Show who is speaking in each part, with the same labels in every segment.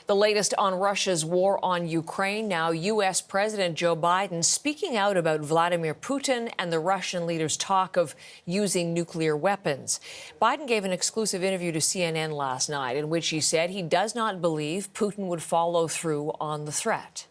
Speaker 1: The latest on Russia's war on Ukraine. Now, U.S. President Joe Biden speaking out about Vladimir Putin and the Russian leader's talk of using nuclear weapons. Biden gave an exclusive interview to CNN last night in which he said he does not believe Putin would follow through on the threat.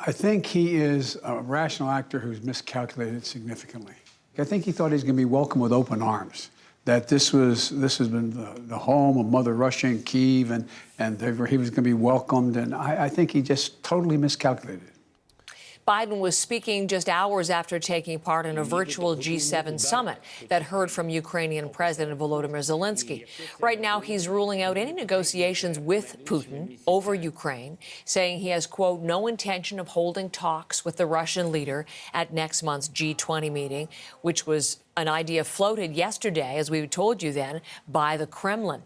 Speaker 2: I think he is a rational actor who's miscalculated significantly. I think he thought he was going to be welcomed with open arms. That this has been the home of Mother Russia in Kyiv, and he was going to be welcomed. And I think he just totally miscalculated.
Speaker 1: Biden was speaking just hours after taking part in a virtual G7 summit that heard from Ukrainian President Volodymyr Zelensky. Right now, he's ruling out any negotiations with Putin over Ukraine, saying he has, quote, no intention of holding talks with the Russian leader at next month's G20 meeting, which was an idea floated yesterday, as we told you then, by the Kremlin.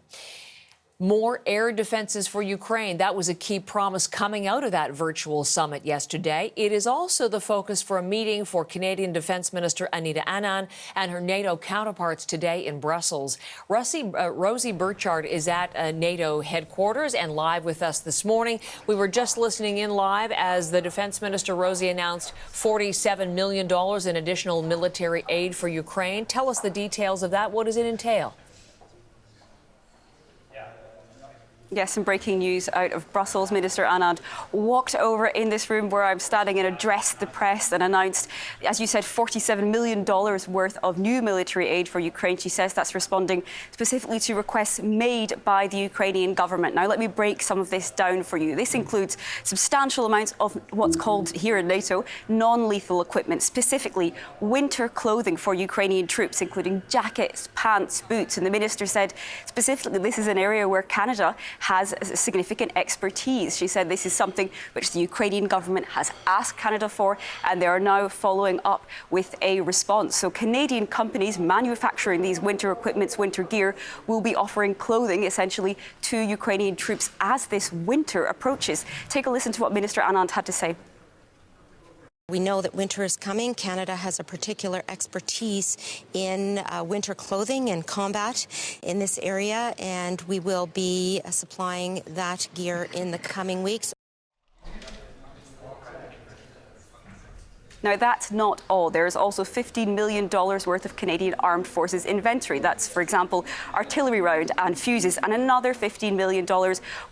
Speaker 1: More air defenses for Ukraine. That was a key promise coming out of that virtual summit yesterday. It is also the focus for a meeting for Canadian Defence Minister Anita Anand and her NATO counterparts today in Brussels. Rosie Burchard is at NATO headquarters and live with us this morning. We were just listening in live as the Defence Minister, Rosie, announced $47 million in additional military aid for Ukraine. Tell us the details of that. What does it entail?
Speaker 3: Yes, some breaking news out of Brussels. Minister Anand walked over in this room where I'm standing and addressed the press and announced, as you said, $47 million worth of new military aid for Ukraine. She says that's responding specifically to requests made by the Ukrainian government. Now, let me break some of this down for you. This includes substantial amounts of what's called here in NATO non-lethal equipment, specifically winter clothing for Ukrainian troops, including jackets, pants, boots. And the minister said specifically this is an area where Canada has significant expertise. She said this is something which the Ukrainian government has asked Canada for, and they are now following up with a response. So Canadian companies manufacturing these winter equipments, winter gear, will be offering clothing essentially to Ukrainian troops as this winter approaches. Take a listen to what Minister Anand had to say.
Speaker 4: We know that winter is coming. Canada has a particular expertise in winter clothing and combat in this area, and we will be supplying that gear in the coming weeks.
Speaker 3: Now, that's not all. There's also $15 million worth of Canadian Armed Forces inventory. That's, for example, artillery round and fuses, and another $15 million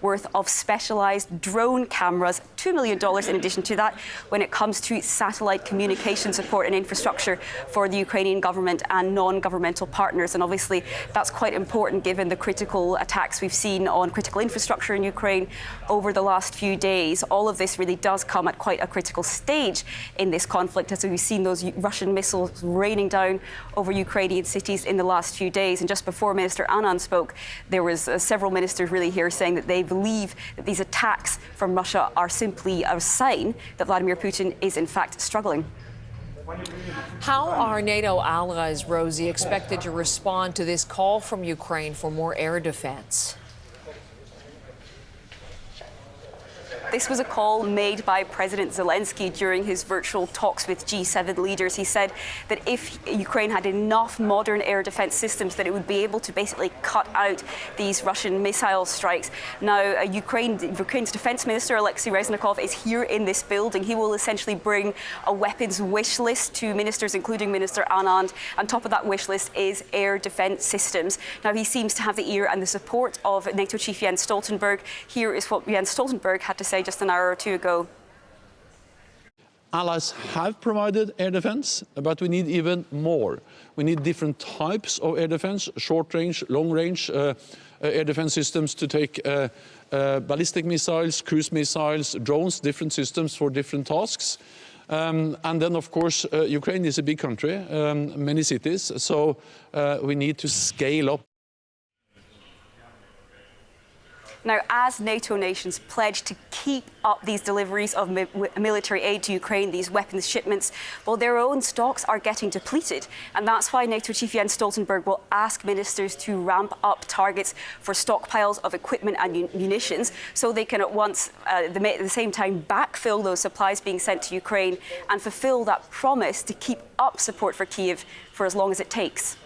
Speaker 3: worth of specialised drone cameras, $2 million in addition to that, when it comes to satellite communication support and infrastructure for the Ukrainian government and non-governmental partners. And obviously, that's quite important given the critical attacks we've seen on critical infrastructure in Ukraine over the last few days. All of this really does come at quite a critical stage in this conflict, as we've seen those Russian missiles raining down over Ukrainian cities in the last few days. And just before Minister Anand spoke, there was several ministers really here saying that they believe that these attacks from Russia are simply a sign that Vladimir Putin is in fact struggling.
Speaker 1: How are NATO allies, Rosie, expected to respond to this call from Ukraine for more air defense?
Speaker 3: This was a call made by President Zelensky during his virtual talks with G7 leaders. He said that if Ukraine had enough modern air defense systems, that it would be able to basically cut out these Russian missile strikes. Now, Ukraine's defense minister, Alexei Reznikov, is here in this building. He will essentially bring a weapons wish list to ministers, including Minister Anand. On top of that wish list is air defense systems. Now, he seems to have the ear and the support of NATO chief Jens Stoltenberg. Here is what Jens Stoltenberg had to say just an hour or two ago.
Speaker 5: Allies have provided air defense, but we need even more. We need different types of air defense, short range, long range air defense systems to take ballistic missiles, cruise missiles, drones, different systems for different tasks. And then, of course, Ukraine is a big country, many cities, so we need to scale up.
Speaker 3: Now, as NATO nations pledge to keep up these deliveries of military aid to Ukraine, these weapons shipments, well, their own stocks are getting depleted. And that's why NATO chief Jens Stoltenberg will ask ministers to ramp up targets for stockpiles of equipment and munitions so they can at once, at the same time, backfill those supplies being sent to Ukraine and fulfill that promise to keep up support for Kyiv for as long as it takes.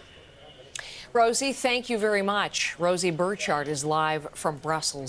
Speaker 1: Rosie, thank you very much. Rosie Burchard is live from Brussels.